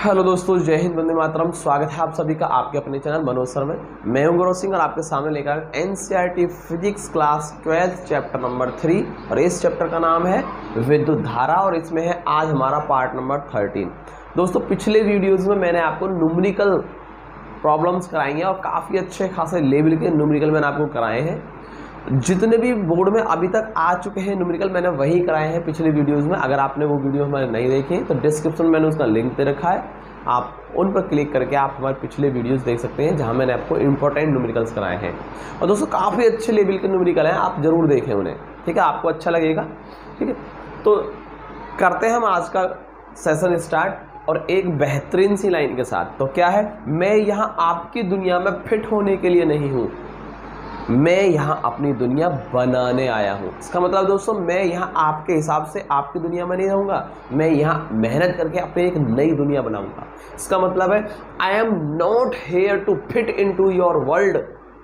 Hello दोस्तों, जय हिंद, वंदे मातरम। स्वागत है आप सभी का आपके अपने चैनल मनोज सर में। मैं हूं गौरव सिंह और आपके सामने लेकर NCERT physics class 12 chapter number 3 और इस चैप्टर का नाम है विद्युत धारा और इसमें है आज हमारा पार्ट नंबर 13। दोस्तों, पिछले वीडियोज़ में मैंने आपको न्यूमेरिकल प्रॉब्लम्स कराई हैं और काफ़ी अच्छे खासे लेवल के न्यूमेरिकल मैंने आपको कराए हैं। जितने भी बोर्ड में अभी तक आ चुके हैं न्यूमेरिकल मैंने वही कराए हैं पिछले वीडियोस में। अगर आपने वो वीडियो हमारे नहीं देखे तो डिस्क्रिप्शन में मैंने उसका लिंक दे रखा है, आप उन पर क्लिक करके आप हमारे पिछले वीडियोस देख सकते हैं जहां मैंने आपको इंपॉर्टेंट न्यूमेरिकल्स कराए हैं। और दोस्तों, काफ़ी अच्छे लेवल के न्यूमेरिकल हैं, आप ज़रूर देखें उन्हें, ठीक है, आपको अच्छा लगेगा। ठीक है, तो करते हैं हम आज का सेशन स्टार्ट और एक बेहतरीन सी लाइन के साथ। तो क्या है, मैं यहाँ आपकी दुनिया में फिट होने के लिए नहीं हूँ, मैं यहाँ अपनी दुनिया बनाने आया हूँ। इसका मतलब दोस्तों, मैं यहाँ आपके हिसाब से आपकी दुनिया में नहीं रहूँगा, मैं यहाँ मेहनत करके अपनी एक नई दुनिया बनाऊँगा। इसका मतलब है I am not here to fit into your world,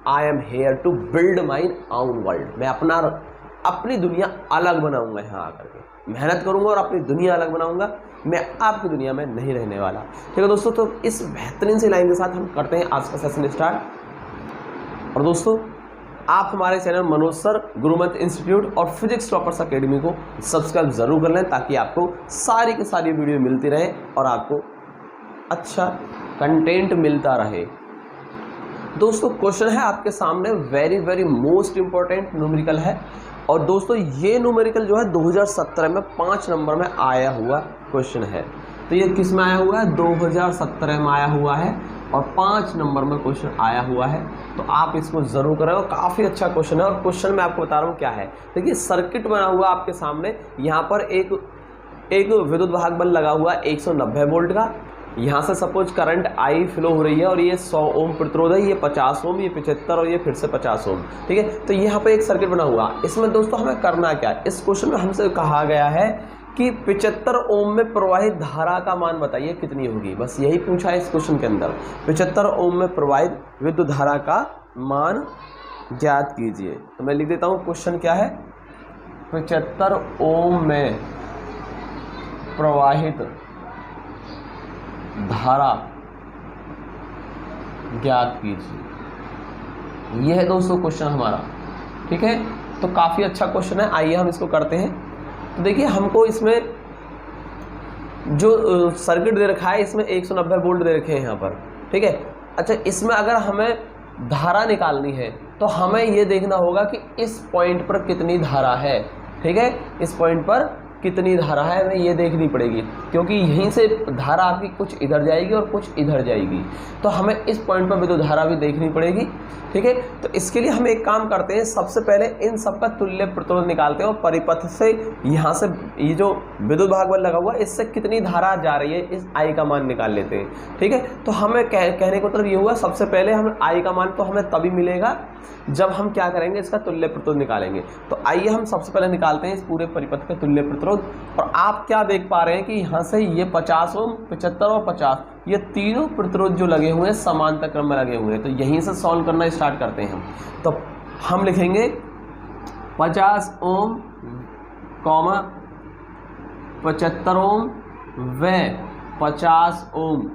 I am here to build my own world. मैं अपनी दुनिया अलग बनाऊँगा, यहाँ आकर के मेहनत करूँगा और अपनी दुनिया अलग बनाऊँगा, मैं आपकी दुनिया में नहीं रहने वाला। ठीक है दोस्तों, तो इस बेहतरीन सी लाइन के साथ हम करते हैं आज का सेशन स्टार्ट। और दोस्तों, आप हमारे चैनल मनोज सर गुरुमंत्र इंस्टीट्यूट और फिजिक्स टॉपर्स अकेडमी को सब्सक्राइब जरूर कर लें ताकि आपको सारी की सारी वीडियो मिलती रहे और आपको अच्छा कंटेंट मिलता रहे। दोस्तों, क्वेश्चन है आपके सामने, very very most important numerical है। और दोस्तों, ये न्यूमेरिकल जो है 2017 में 5 नंबर में आया हुआ क्वेश्चन है। तो ये किस में आया हुआ है, 2017 में आया हुआ है और 5 नंबर में क्वेश्चन आया हुआ है। तो आप इसको जरूर करें और काफ़ी अच्छा क्वेश्चन है। और क्वेश्चन मैं आपको बता रहा हूँ क्या है। देखिए, सर्किट बना हुआ आपके सामने, यहाँ पर एक विद्युत वाहक बल लगा हुआ है 190 वोल्ट का। यहाँ से सपोज करंट आई फ्लो हो रही है और ये 100 ओम प्रतिरोध है, ये 50 ओम, ये 75 और ये फिर से 50 ओम। ठीक है, तो यहाँ पर एक सर्किट बना हुआ। इसमें दोस्तों हमें करना क्या है, इस क्वेश्चन में हमसे कहा गया है कि 75 ओम में प्रवाहित धारा का मान बताइए कितनी होगी। बस यही पूछा है इस क्वेश्चन के अंदर, 75 ओम में प्रवाहित विद्युत धारा का मान ज्ञात कीजिए। तो मैं लिख देता हूँ क्वेश्चन क्या है, 75 ओम में प्रवाहित धारा ज्ञात कीजिए। यह है दोस्तों क्वेश्चन हमारा। ठीक है, तो काफ़ी अच्छा क्वेश्चन है, आइए हम इसको करते हैं। तो देखिए, हमको इसमें जो सर्किट दे रखा है इसमें 190 वोल्ट दे रखे हैं यहाँ पर। ठीक है, अच्छा, इसमें अगर हमें धारा निकालनी है तो हमें ये देखना होगा कि इस पॉइंट पर कितनी धारा है। ठीक है, इस पॉइंट पर कितनी धारा है हमें ये देखनी पड़ेगी, क्योंकि यहीं से धारा आपकी कुछ इधर जाएगी और कुछ इधर जाएगी, तो हमें इस पॉइंट पर विद्युत धारा भी देखनी पड़ेगी। ठीक है, तो इसके लिए हम एक काम करते हैं, सबसे पहले इन सबका तुल्य प्रतिरोध निकालते हैं और परिपथ से यहाँ से ये जो विद्युत भाग बल लगा हुआ है इससे कितनी धारा जा रही है इस आई का मान निकाल लेते हैं। ठीक है, तो हमें कहने का मतलब ये हुआ, सबसे पहले हम आई का मान तो हमें तभी मिलेगा जब हम क्या करेंगे, इसका तुल्य प्रतिरोध निकालेंगे। तो आइए हम सबसे पहले निकालते हैं इस पूरे परिपथ का तुल्य प्रतिरोध। और आप क्या देख पा रहे हैं कि यहाँ से ये 50 ओम, 75 और 50 ये तीनों प्रतिरोध जो लगे हुए हैं समांतर क्रम में लगे हुए हैं। तो यहीं से सॉल्व करना स्टार्ट करते हैं हम। तो हम लिखेंगे 50 ओम, 75 ओम व 50 ओम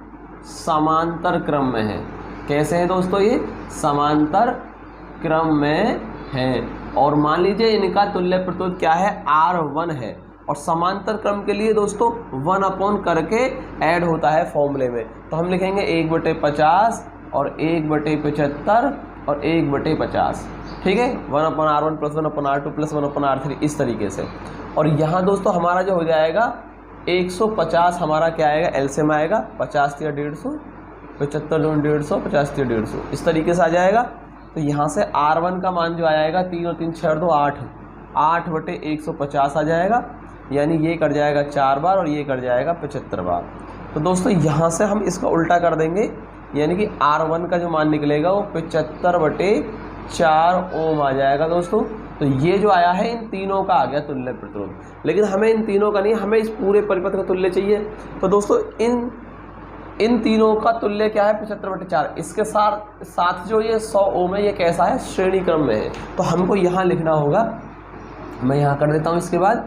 समांतर क्रम में है। कैसे है दोस्तों, ये समांतर क्रम में है। और मान लीजिए इनका तुल्य प्रतिरोध क्या है, R1 है। और समांतर क्रम के लिए दोस्तों 1 अपॉन करके ऐड होता है फॉर्मूले में। तो हम लिखेंगे 1/50 और 1/75 और 1/50। ठीक है, 1/R1 plus 1/R2 plus 1/R3 इस तरीके से। और यहाँ दोस्तों हमारा जो हो जाएगा 150 हमारा क्या आएगा, एलसीएम आएगा, 50 या 150, 75 जो 150, 50 या 150 इस तरीके से आ जाएगा। तो यहाँ से R1 का मान जो आएगा 3 और 3 6 2 8, 8/150 आ जाएगा, यानी ये कट जाएगा 4 बार और ये कट जाएगा 75 बार। तो दोस्तों यहाँ से हम इसका उल्टा कर देंगे, यानी कि R1 का जो मान निकलेगा वो 75/4 ओम आ जाएगा दोस्तों। तो ये जो आया है इन तीनों का आ गया तुल्य प्रतिरोध, लेकिन हमें इन तीनों का नहीं, हमें इस पूरे परिपथ का तुल्य चाहिए। तो दोस्तों इन तीनों का तुल्य क्या है, 75/4। इसके साथ जो ये 100 ओम है ये कैसा है, श्रेणी क्रम में है। तो हमको यहाँ लिखना होगा, मैं यहाँ कर देता हूँ। इसके बाद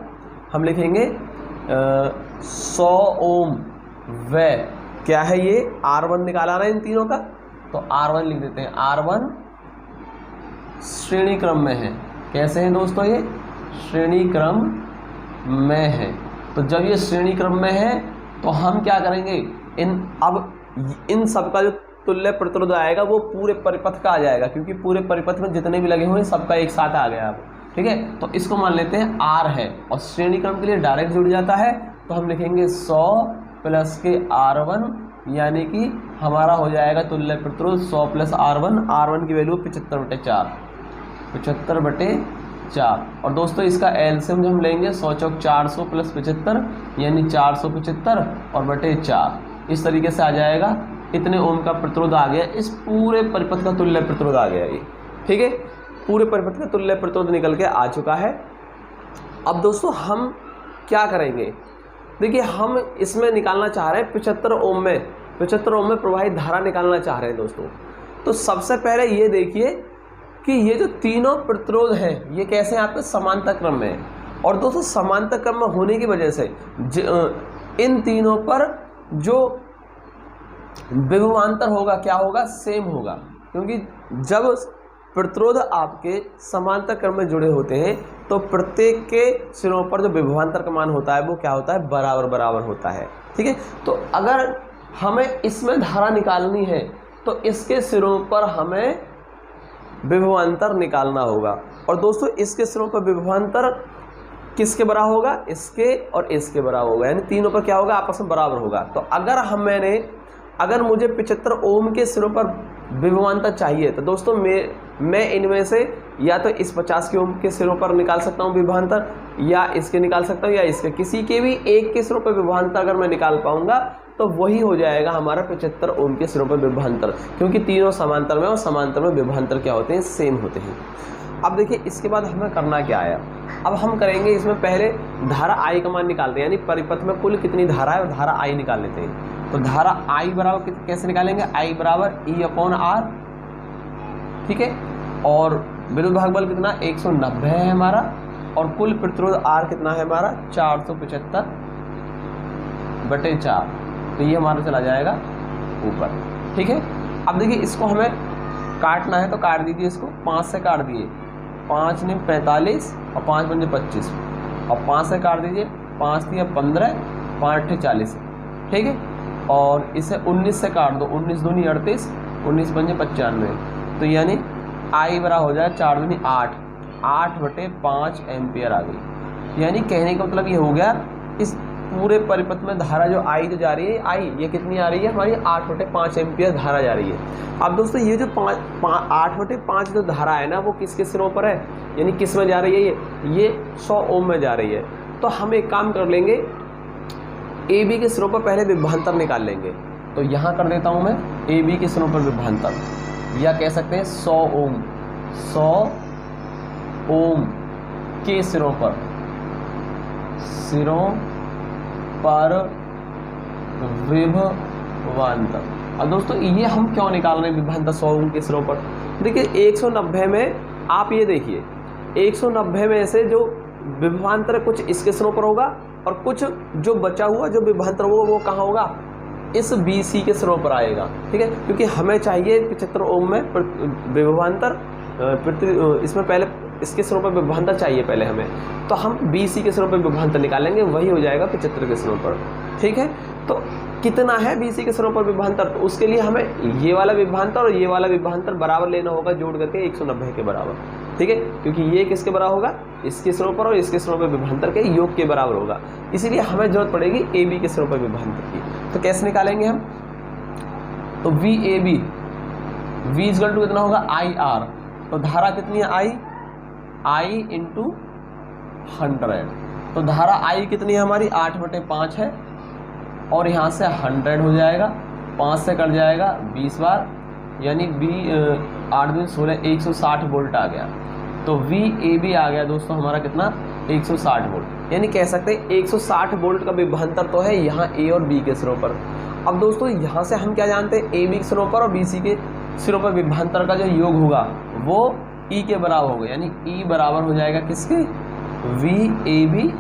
हम लिखेंगे 100 ओम व क्या है ये, R1 निकाला ना इन तीनों का, तो R1 लिख देते हैं। R1 श्रेणी क्रम में है। कैसे है दोस्तों, ये श्रेणी क्रम में है। तो जब ये श्रेणी क्रम में है तो हम क्या करेंगे, इन सब का जो तुल्य प्रतिरोध आएगा वो पूरे परिपथ का आ जाएगा, क्योंकि पूरे परिपथ में जितने भी लगे हुए हैं सबका एक साथ आ गया अब। ठीक है, तो इसको मान लेते हैं R है और श्रेणी क्रम के लिए डायरेक्ट जुड़ जाता है, तो हम लिखेंगे 100 प्लस के R1, यानी कि हमारा हो जाएगा तुल्य प्रतिरोध 100 प्लस R1। R1 की वैल्यू 75/4, 75/4। और दोस्तों इसका एलसीएम जो हम लेंगे 100 चौक 400 प्लस 75, यानी 475 और बटे 4, इस तरीके से आ जाएगा। इतने ओम का प्रतिरोध आ गया, इस पूरे परिपथ का तुल्य प्रतिरोध आ गया ये। ठीक है, पूरे परिपथ का तुल्य प्रतिरोध निकल के आ चुका है। अब दोस्तों हम क्या करेंगे, देखिए हम इसमें निकालना चाह रहे हैं 75 ओम में, 75 ओम में प्रवाहित धारा निकालना चाह रहे हैं दोस्तों। तो सबसे पहले ये देखिए कि ये जो तीनों प्रतिरोध हैं ये कैसे हैं, आपके समांतर क्रम में है। और दोस्तों समांतर क्रम में होने की वजह से इन तीनों पर जो विभवांतर होगा क्या होगा, सेम होगा, क्योंकि जब प्रतिरोध आपके समांतर क्रम में जुड़े होते हैं तो प्रत्येक के सिरों पर जो विभवांतर का मान होता है वो क्या होता है, बराबर बराबर होता है। ठीक है, तो अगर हमें इसमें धारा निकालनी है तो इसके सिरों पर हमें विभवांतर निकालना होगा। और दोस्तों इसके सिरों पर विभवांतर किसके बराबर होगा, इसके और इसके बराबर होगा, यानी तीनों पर क्या होगा, आपस में बराबर होगा। तो अगर मुझे 75 ओम के सिरों पर विभवांतर चाहिए तो दोस्तों मैं इनमें से या तो इस 50 के ओम के सिरों पर निकाल सकता हूँ विभवांतर, या इसके निकाल सकता हूँ, या इसके, किसी के भी एक के सिरों पर विभवांतर अगर मैं निकाल पाऊंगा तो वही हो जाएगा हमारा 75 ओम के सिरों पर विभवांतर, क्योंकि तीनों समांतर में, और समांतर में विभवांतर क्या होते हैं, सेम होते हैं। अब देखिए इसके बाद हमें करना क्या आया, अब हम करेंगे इसमें पहले धारा I का मान निकालते हैं, यानी परिपथ में कुल कितनी धारा है, धारा I निकाल लेते हैं। तो धारा I बराबर कैसे निकालेंगे, I बराबर E/R। ठीक है, और विद्युत भाग बल कितना 190 है हमारा, और कुल प्रतिरोध R कितना है हमारा 475/4, तो ये हमारा चला जाएगा ऊपर। ठीक है, अब देखिए इसको हमें काटना है तो काट दीजिए, इसको 5 से काट दिए, 5 ने 45 और 5 बन 25, और 5 से काट दीजिए, 5 दिया 15, 5 × 40। ठीक है, और इसे 19 से काट दो, 19 दूनी 38, 19 बन 95, तो यानी I बराबर हो जाए 4 दूनी 8, 8/5 एम्पियर आ गई। यानी कहने का मतलब ये हो गया, इस पूरे परिपथ में धारा जो I जो जा रही है, I ये कितनी आ रही है हमारी 8/5 एम्पियर धारा जा रही है। अब दोस्तों ये जो 8/5 जो धारा है ना वो किसके सिरों पर है, यानी किस में जा रही है, ये 100 ओम में जा रही है। तो हम एक काम कर लेंगे, AB के सिरों पर पहले विभवांतर निकाल लेंगे। तो यहाँ कर देता हूँ मैं AB के सिरों पर विभवांतर, या कह सकते हैं 100 ओम, 100 ओम के सिरों पर विभवांतर। अब दोस्तों ये हम क्यों निकाल रहे हैं विभवांतर 100 ओम के सिरों पर, देखिए 190 में आप ये देखिए 190 में से जो विभवांतर कुछ इसके सिरों पर होगा और कुछ जो बचा हुआ जो विभवांतर होगा वो कहाँ होगा, इस BC के सिरों पर आएगा। ठीक है, क्योंकि हमें चाहिए 75 ओम में विभवांतर, इसमें पहले इसके सिरों पर विभवांतर चाहिए पहले हमें, तो हम BC के सिरों पर विभवांतर निकालेंगे, वही हो जाएगा 75 के सिरों पर। ठीक है, तो कितना है BC के सिरों पर विभवांतर, तो उसके लिए हमें ये वाला विभवांतर और ये वाला विभवांतर बराबर लेना होगा, जोड़ करके 190 के बराबर। ठीक है, क्योंकि ये किसके बराबर होगा, इसके सिरों पर और इसके सिरों पर विभवांतर के योग के बराबर होगा, इसीलिए हमें जरूरत पड़ेगी AB के सिरों पर विभवांतर की। तो कैसे निकालेंगे हम, तो VAB V = कितना होगा IR, तो धारा कितनी है I × 100, तो धारा I कितनी है हमारी 8/5 है, और यहाँ से 100 हो जाएगा, 5 से कट जाएगा 20 बार, यानी 8 दूनी 16, 160 वोल्ट आ गया। तो VAB आ गया दोस्तों हमारा कितना 160 वोल्ट, यानी कह सकते हैं 160 वोल्ट का विभवांतर तो है यहाँ A और B के सिरों पर। अब दोस्तों यहाँ से हम क्या जानते हैं, AB के सिरों पर और BC के सिरों पर विभवांतर का जो योग होगा वो E के बराबर होगा, यानी E बराबर हो जाएगा किसके, VAB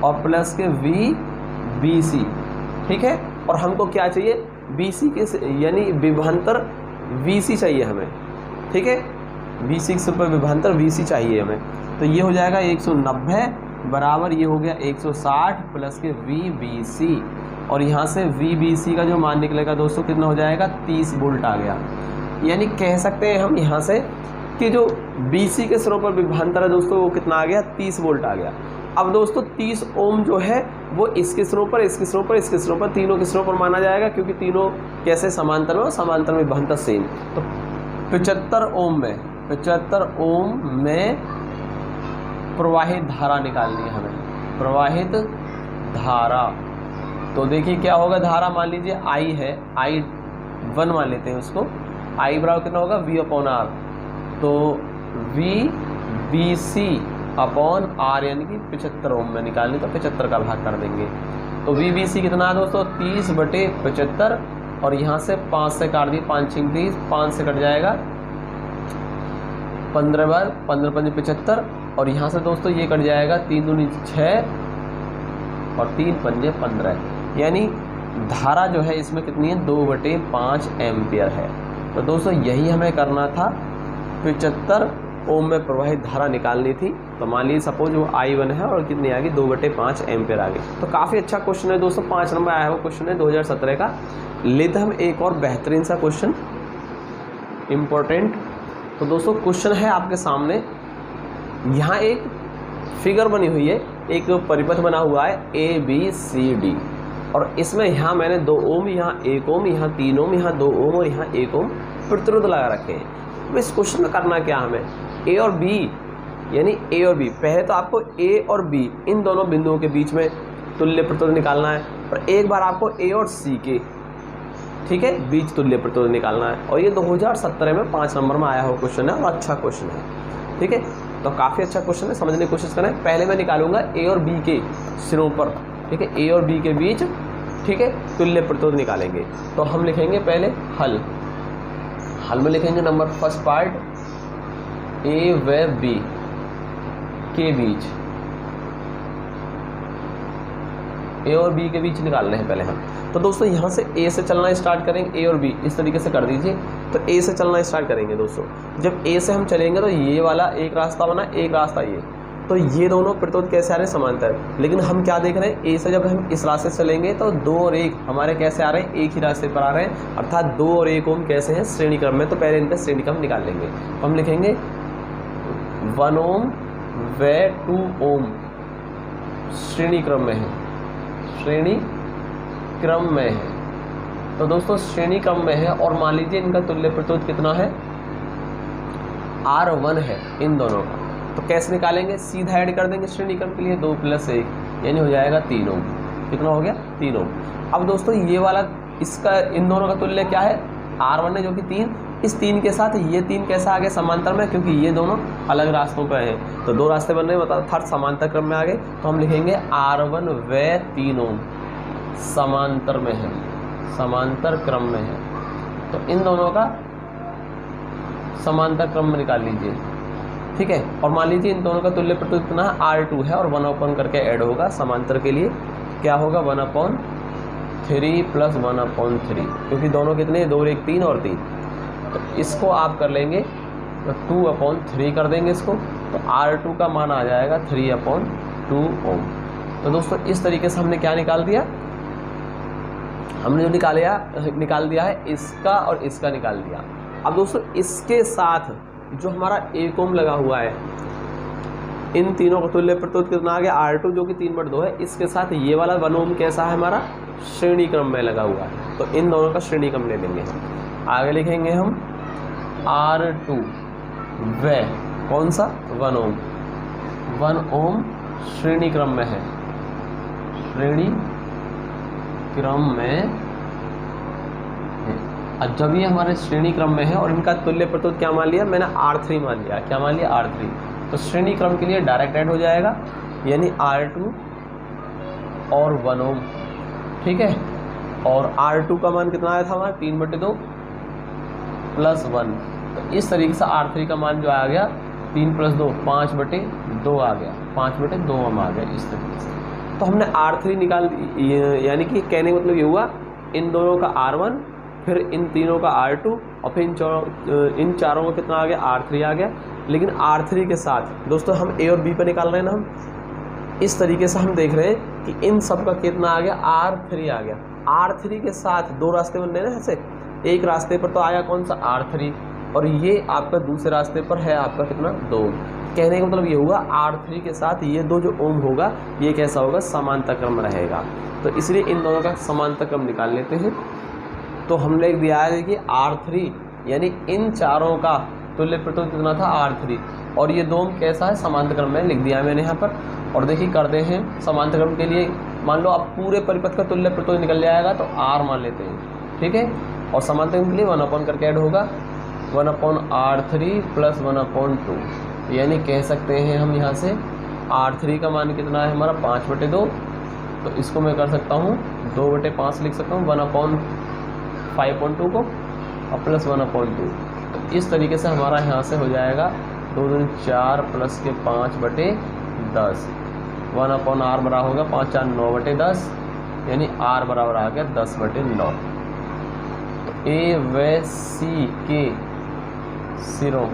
और प्लस के VBC। ठीक है, और हमको क्या चाहिए, BC के यानी विभवांतर VC चाहिए हमें, ठीक है, BC के सिर पर विभवांतर VC चाहिए हमें। तो ये हो जाएगा 190 बराबर ये हो गया 160 प्लस के VBC, और यहाँ से VBC का जो मान निकलेगा दोस्तों कितना हो जाएगा 30 वोल्ट आ गया। यानी कह सकते हैं हम यहाँ से कि जो BC के सिरों पर विभवांतर है दोस्तों वो कितना आ गया 30 वोल्ट आ गया। अब दोस्तों 30 ओम जो है वो इसके सिरों पर, इसके सिरों पर, इसके सिरों पर, तीनों के सिरों पर माना जाएगा, क्योंकि तीनों कैसे समांतर में और समांतर में विभवांतर सेम। तो 75 ओम में प्रवाहित धारा निकालनी है हमें, प्रवाहित धारा। तो देखिए क्या होगा, धारा मान लीजिए I है, I1 मान लेते हैं उसको, I बराबर कितना होगा V/R। तो VBC अपॉन R यानी कि 75 ओम में निकालनी, तो 75 का भाग कर देंगे। तो VBC कितना है दोस्तों 30/75, और यहाँ से 5 से काट दिए, 5 × 30, 5 से कट जाएगा 15 बार 15 × 5 = 75, और यहाँ से दोस्तों ये कट जाएगा 3 दूनी 6 और 3 × 5 = 15। यानी धारा जो है इसमें कितनी है 2/5 एम्पियर है। तो दोस्तों यही हमें करना था, 75 ओम में प्रवाहित धारा निकालनी थी। तो मान लीजिए सपोज वो I1 है और कितनी आ गई 2/5 एम्पियर आ गई। तो काफ़ी अच्छा क्वेश्चन है दोस्तों, 5 नंबर आया हुआ क्वेश्चन है 2017 का। लेते हम एक और बेहतरीन सा क्वेश्चन इम्पोर्टेंट। तो दोस्तों क्वेश्चन है आपके सामने, यहाँ एक फिगर बनी हुई है, एक परिपथ बना हुआ है ABCD, और इसमें यहाँ मैंने 2 ओम, यहाँ 1 ओम, यहाँ 3 ओम, यहाँ 2 ओम और यहाँ 1 ओम प्रतिरोध लगा रखे हैं। तो इस क्वेश्चन में करना क्या हमें, A और B यानी A और B, पहले तो आपको A और B इन दोनों बिंदुओं के बीच में तुल्य प्रतिरोध निकालना है, और एक बार आपको A और C के, ठीक है, बीच तुल्य प्रतिरोध निकालना है। और ये 2017 में 5 नंबर में आया हुआ क्वेश्चन है और अच्छा क्वेश्चन है, ठीक है। तो काफ़ी अच्छा क्वेश्चन है, समझने की कोशिश करें। पहले मैं निकालूंगा A और B के सिरों पर, ठीक है, A और B के बीच, ठीक है, तुल्य प्रतिरोध निकालेंगे। तो हम लिखेंगे पहले हल में लिखेंगे नंबर फर्स्ट पार्ट A व B के बीच, A और B के बीच निकालने हैं पहले हम। तो दोस्तों यहाँ से A से चलना स्टार्ट करेंगे, A और B इस तरीके से कर दीजिए। तो A से चलना स्टार्ट करेंगे दोस्तों। जब A से हम चलेंगे तो ये वाला एक रास्ता बना, एक रास्ता ये, तो ये दोनों प्रतिरोध कैसे आ रहे हैं समांतर। लेकिन हम क्या देख रहे हैं, A से जब हम इस रास्ते से चलेंगे तो 2 और 1 हमारे कैसे आ रहे हैं, एक ही रास्ते पर आ रहे हैं, अर्थात 2 और 1 ओम कैसे हैं श्रेणी क्रम में। तो पहले इनका श्रेणी क्रम निकाल लेंगे। तो हम लिखेंगे 1 ओम व 2 ओम श्रेणी क्रम में है, श्रेणी क्रम में है। तो दोस्तों श्रेणी क्रम में है, और मान लीजिए इनका तुल्य प्रतिरोध कितना है R1 है इन दोनों का। तो कैसे निकालेंगे, सीधा ऐड कर देंगे श्रेणी क्रम के लिए, 2 + 1 यानी हो जाएगा 3 ओम। कितना हो गया 3 ओम। अब दोस्तों ये वाला इसका इन दोनों का तुल्य क्या है R1 है जो कि 3, इस 3 के साथ ये 3 कैसा आ गया समांतर में, क्योंकि ये दोनों अलग रास्तों पर हैं। तो 2 रास्ते बन रहे हैं, मतलब थर्ड समांतर क्रम में आ गए। तो हम लिखेंगे R1 व 3 ओम समांतर में है, समांतर क्रम में है। तो इन दोनों का समांतर क्रम में निकाल लीजिए, ठीक है। और मान लीजिए इन दोनों का तुल्य प्रतिरोध कितना है R2 है, और 1/, करके ऐड होगा समांतर के लिए, क्या होगा 1/3 + 1/3, क्योंकि दोनों कितने 2 और 1 3 और 3। तो इसको आप कर लेंगे तो 2/3 कर देंगे इसको। तो R2 का मान आ जाएगा 3/2 ओम। तो दोस्तों इस तरीके से हमने क्या निकाल दिया, हमने जो निकाल दिया है इसका और इसका निकाल दिया। अब दोस्तों इसके साथ जो हमारा 1 ओम लगा हुआ है, इन तीनों का तुल्य प्रतिरोध कितना आ गया R2 जो कि 3/2 है, इसके साथ ये वाला 1 ओम कैसा है हमारा श्रेणी क्रम में लगा हुआ है। तो इन दोनों का श्रेणी क्रम ले लेंगे। आगे लिखेंगे हम R2 व कौन सा 1 ओम, 1 ओम श्रेणी क्रम में है, श्रेणी क्रम में। अब जब ये हमारे श्रेणी क्रम में है और इनका तुल्य प्रतिरोध क्या मान लिया मैंने R3 मान लिया, क्या मान लिया R3। तो श्रेणी क्रम के लिए डायरेक्ट ऐड हो जाएगा, यानी R2 और 1 ओम, ठीक है। और R2 का मान कितना आया था हमारा 3/2 + 1। तो इस तरीके से R3 का मान जो आ गया 3 + 2 5/2 आ गया, 5/2 ओम आ गया इस तरीके से। तो हमने R3 निकाल, यानी कि कहने का मतलब ये हुआ इन दोनों का R1, फिर इन तीनों का R2 और फिर इन चारों का कितना आ गया, R3 आ गया। लेकिन R3 के साथ दोस्तों हम A और B पर निकाल रहे हैं ना, हम इस तरीके से हम देख रहे हैं कि इन सब का कितना आ गया, R3 आ गया। R3 के साथ दो रास्ते बन रहे हैं ना, ऐसे एक रास्ते पर तो आया कौन सा, R3, और ये आपका दूसरे रास्ते पर है आपका कितना, 2 ओम। कहने का मतलब ये हुआ R3 के साथ ये 2 जो ओम होगा ये कैसा होगा, समांतर क्रम रहेगा। तो इसलिए इन दोनों का समांतर क्रम निकाल लेते हैं। तो हमने दिया है देखिए R3, यानी इन चारों का तुल्य प्रतिरोध कितना था, R3, और ये 2 ओम कैसा है, समांतर क्रम में लिख दिया है मैंने यहाँ पर। और देखिए करते हैं समांतर क्रम के लिए, मान लो आप पूरे परिपथ का तुल्य प्रतिरोध निकल जाएगा तो R मान लेते हैं, ठीक है। और समांतर क्रम के लिए 1 करके ऐड होगा 1/R3 + 1/2, यानी कह सकते हैं हम यहाँ से R3 का मान कितना है हमारा 5/2, तो इसको मैं कर सकता हूँ 2/5 लिख सकता हूँ 1/5.2 को और प्लस 1/2। तो इस तरीके से हमारा यहाँ से हो जाएगा 2 दूनी 4 प्लस के 5/10, 1/R बराबर होगा 5 4 9/10, यानी R बराबर आ गया 10/9। तो A व C के सिरों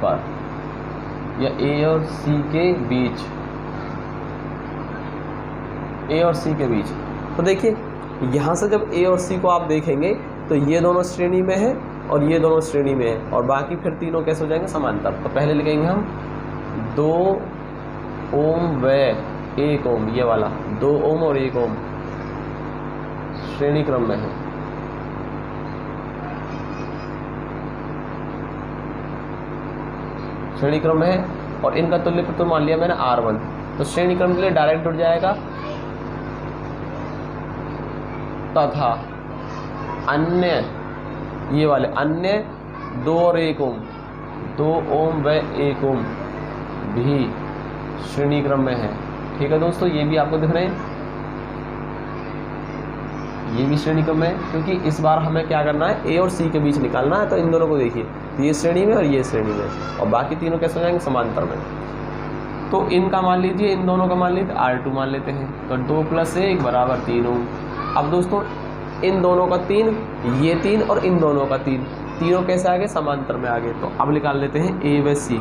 पर या A और C के बीच, A और C के बीच, तो देखिए यहाँ से जब A और C को आप देखेंगे तो ये दोनों श्रेणी में है और ये दोनों श्रेणी में है, और बाकी फिर तीनों कैसे हो जाएंगे, समांतर। तो पहले लिखेंगे हम 2 ओम व 1 ओम, ये वाला 2 ओम और 1 ओम श्रेणी क्रम में है, श्रेणी क्रम में है, और इनका तुल्य प्रतिरोध मान लिया मैंने R1। तो श्रेणी क्रम के लिए डायरेक्ट जुड़ जाएगा, तथा अन्य ये वाले अन्य 2 और 1 ओम, 2 ओम व 1 ओम भी श्रेणी क्रम में है, ठीक है दोस्तों। ये भी आपको दिख रहे हैं, ये भी श्रेणी क्रम में है, क्योंकि इस बार हमें क्या करना है, A और C के बीच निकालना है। तो इन दोनों को देखिए, तो ये श्रेणी में और ये श्रेणी में, और बाकी तीनों कैसे हो जाएंगे, समांतर में। तो इनका मान लीजिए, इन दोनों का मान लीजिए R2 मान लेते हैं, तो 2 + 1 = 3 ओम। अब दोस्तों इन दोनों का 3, ये 3 और इन दोनों का 3, तीनों कैसे आ गए, समांतर में आ गए। तो अब निकाल लेते हैं A व C,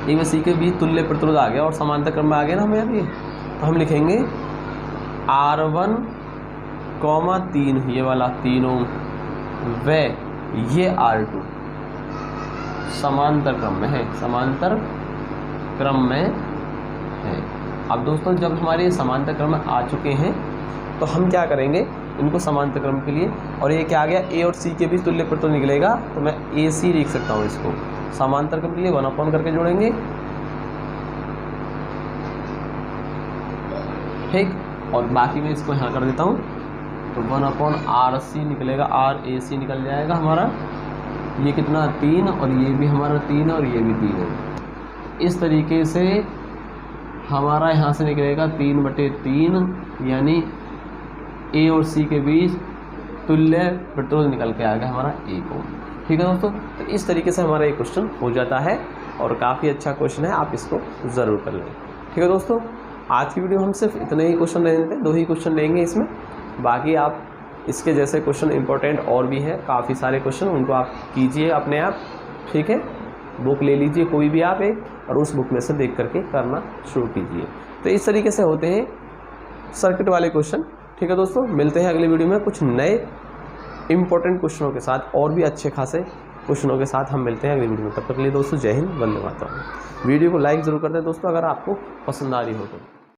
A व C के बीच तुल्य प्रतिरोध आ गया और समांतर क्रम में आ गया ना हमें अभी। तो हम लिखेंगे R1, 3, ये वाला 3 ओम व ये R2 समांतर क्रम में है, समांतर क्रम में है। अब दोस्तों जब हमारे समांतर क्रम में आ चुके हैं तो हम क्या करेंगे, इनको समांतर क्रम के लिए, और ये क्या आ गया, A और C के बीच तुल्य प्रतिरोध निकलेगा, तो मैं AC लिख सकता हूँ इसको। समांतर क्रम के लिए 1 करके जोड़ेंगे, ठीक, और बाकी मैं इसको यहाँ कर देता हूँ, तो 1/RC निकलेगा, RAC निकल जाएगा हमारा। ये कितना 3, और ये भी हमारा 3 और ये भी 3 है। इस तरीके से हमारा यहाँ से निकलेगा 3/3, यानी A और C के बीच तुल्य प्रतिरोध निकल के आ गया हमारा 1 ओम, ठीक है दोस्तों। तो इस तरीके से हमारा ये क्वेश्चन हो जाता है, और काफ़ी अच्छा क्वेश्चन है, आप इसको ज़रूर कर लें, ठीक है दोस्तों। आज की वीडियो हम सिर्फ इतने ही क्वेश्चन लेते हैं, 2 ही क्वेश्चन लेंगे इसमें, बाकी आप इसके जैसे क्वेश्चन इंपॉर्टेंट और भी है, काफ़ी सारे क्वेश्चन, उनको आप कीजिए अपने आप, ठीक है। बुक ले लीजिए कोई भी आप एक, और उस बुक में से देख करके करना शुरू कीजिए। तो इस तरीके से होते हैं सर्किट वाले क्वेश्चन, ठीक है दोस्तों। मिलते हैं अगले वीडियो में कुछ नए इंपॉर्टेंट क्वेश्चनों के साथ, और भी अच्छे खासे क्वेश्चनों के साथ हम मिलते हैं अगली वीडियो में। तब तक के लिए दोस्तों जय हिंद, वंदे मातरम। वीडियो को लाइक ज़रूर कर दें दोस्तों अगर आपको पसंद आ रही हो तो।